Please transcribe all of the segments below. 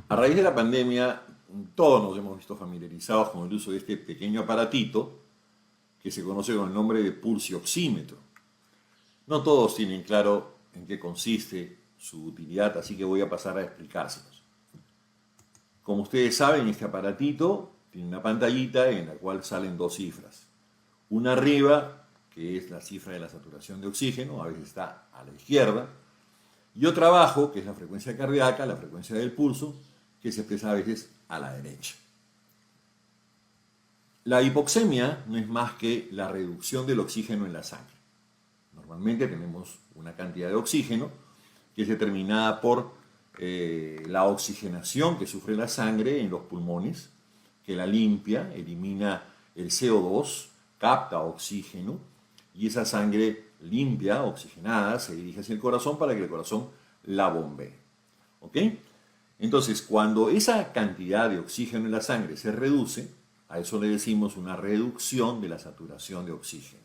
A raíz de la pandemia, todos nos hemos visto familiarizados con el uso de este pequeño aparatito que se conoce con el nombre de pulsioxímetro. No todos tienen claro en qué consiste su utilidad, así que voy a pasar a explicárselos. Como ustedes saben, este aparatito tiene una pantallita en la cual salen dos cifras. Una arriba, que es la cifra de la saturación de oxígeno, a veces está a la izquierda, y otra abajo, que es la frecuencia cardíaca, la frecuencia del pulso, que se expresa a veces a la derecha. La hipoxemia no es más que la reducción del oxígeno en la sangre. Normalmente tenemos una cantidad de oxígeno que es determinada por la oxigenación que sufre la sangre en los pulmones, que la limpia, elimina el CO2, capta oxígeno y esa sangre limpia, oxigenada, se dirige hacia el corazón para que el corazón la bombee. ¿Ok? Entonces, cuando esa cantidad de oxígeno en la sangre se reduce, a eso le decimos una reducción de la saturación de oxígeno.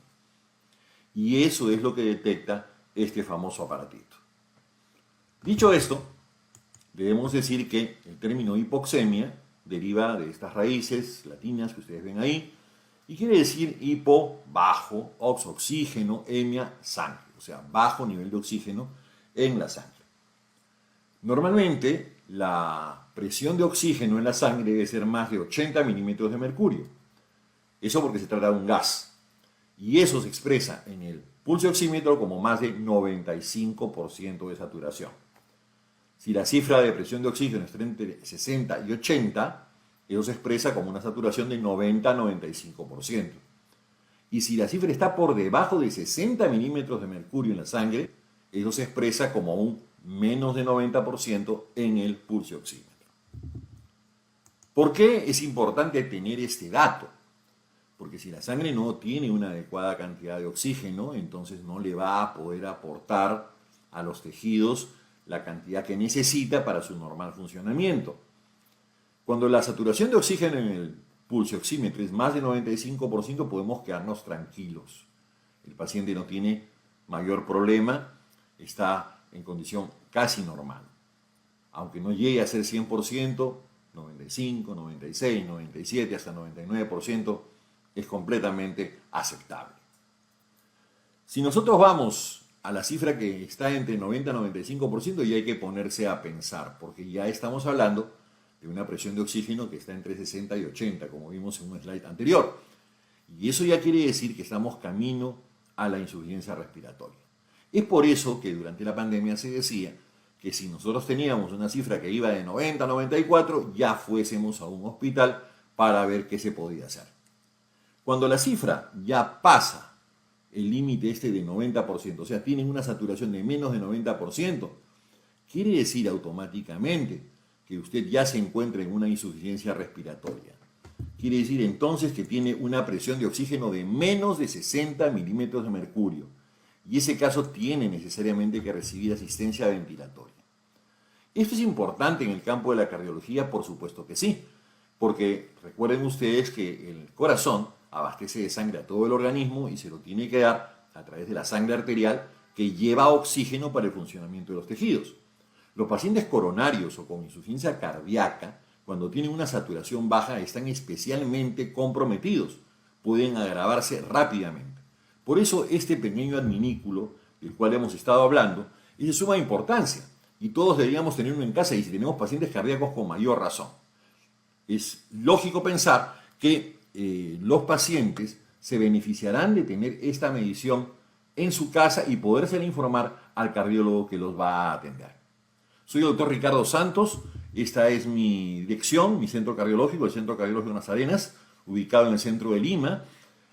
Y eso es lo que detecta este famoso aparatito. Dicho esto, debemos decir que el término hipoxemia deriva de estas raíces latinas que ustedes ven ahí y quiere decir hipo, bajo, oxígeno, emia, sangre, o sea, bajo nivel de oxígeno en la sangre. Normalmente, la presión de oxígeno en la sangre debe ser más de 80 milímetros de mercurio. Eso porque se trata de un gas. Y eso se expresa en el pulso oxímetro como más de 95% de saturación. Si la cifra de presión de oxígeno está entre 60 y 80, eso se expresa como una saturación de 90-95%. Y si la cifra está por debajo de 60 milímetros de mercurio en la sangre, eso se expresa como un menos de 90% en el pulso oxímetro. ¿Por qué es importante tener este dato? Porque si la sangre no tiene una adecuada cantidad de oxígeno, entonces no le va a poder aportar a los tejidos la cantidad que necesita para su normal funcionamiento. Cuando la saturación de oxígeno en el pulso oxímetro es más de 95%, podemos quedarnos tranquilos. El paciente no tiene mayor problema, está en condición casi normal. Aunque no llegue a ser 100%, 95, 96, 97, hasta 99%, es completamente aceptable. Si nosotros vamos a la cifra que está entre 90 y 95%, ya hay que ponerse a pensar, porque ya estamos hablando de una presión de oxígeno que está entre 60 y 80, como vimos en un slide anterior. Y eso ya quiere decir que estamos camino a la insuficiencia respiratoria. Es por eso que durante la pandemia se decía que si nosotros teníamos una cifra que iba de 90 a 94, ya fuésemos a un hospital para ver qué se podía hacer. Cuando la cifra ya pasa el límite este de 90%, o sea, tienen una saturación de menos de 90%, quiere decir automáticamente que usted ya se encuentra en una insuficiencia respiratoria. Quiere decir entonces que tiene una presión de oxígeno de menos de 60 milímetros de mercurio. Y ese caso tiene necesariamente que recibir asistencia ventilatoria. ¿Esto es importante en el campo de la cardiología? Por supuesto que sí, porque recuerden ustedes que el corazón abastece de sangre a todo el organismo y se lo tiene que dar a través de la sangre arterial que lleva oxígeno para el funcionamiento de los tejidos. Los pacientes coronarios o con insuficiencia cardíaca, cuando tienen una saturación baja, están especialmente comprometidos, pueden agravarse rápidamente. Por eso este pequeño adminículo del cual hemos estado hablando es de suma importancia y todos deberíamos tenerlo en casa y si tenemos pacientes cardíacos con mayor razón. Es lógico pensar que los pacientes se beneficiarán de tener esta medición en su casa y podérsela informar al cardiólogo que los va a atender. Soy el doctor Ricardo Santos, esta es mi dirección, mi centro cardiológico, el Centro Cardiológico Las Arenas, ubicado en el centro de Lima.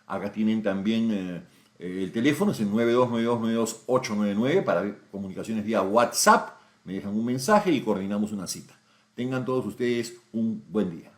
Acá tienen también el teléfono, es el 929292-899 para comunicaciones vía WhatsApp. Me dejan un mensaje y coordinamos una cita. Tengan todos ustedes un buen día.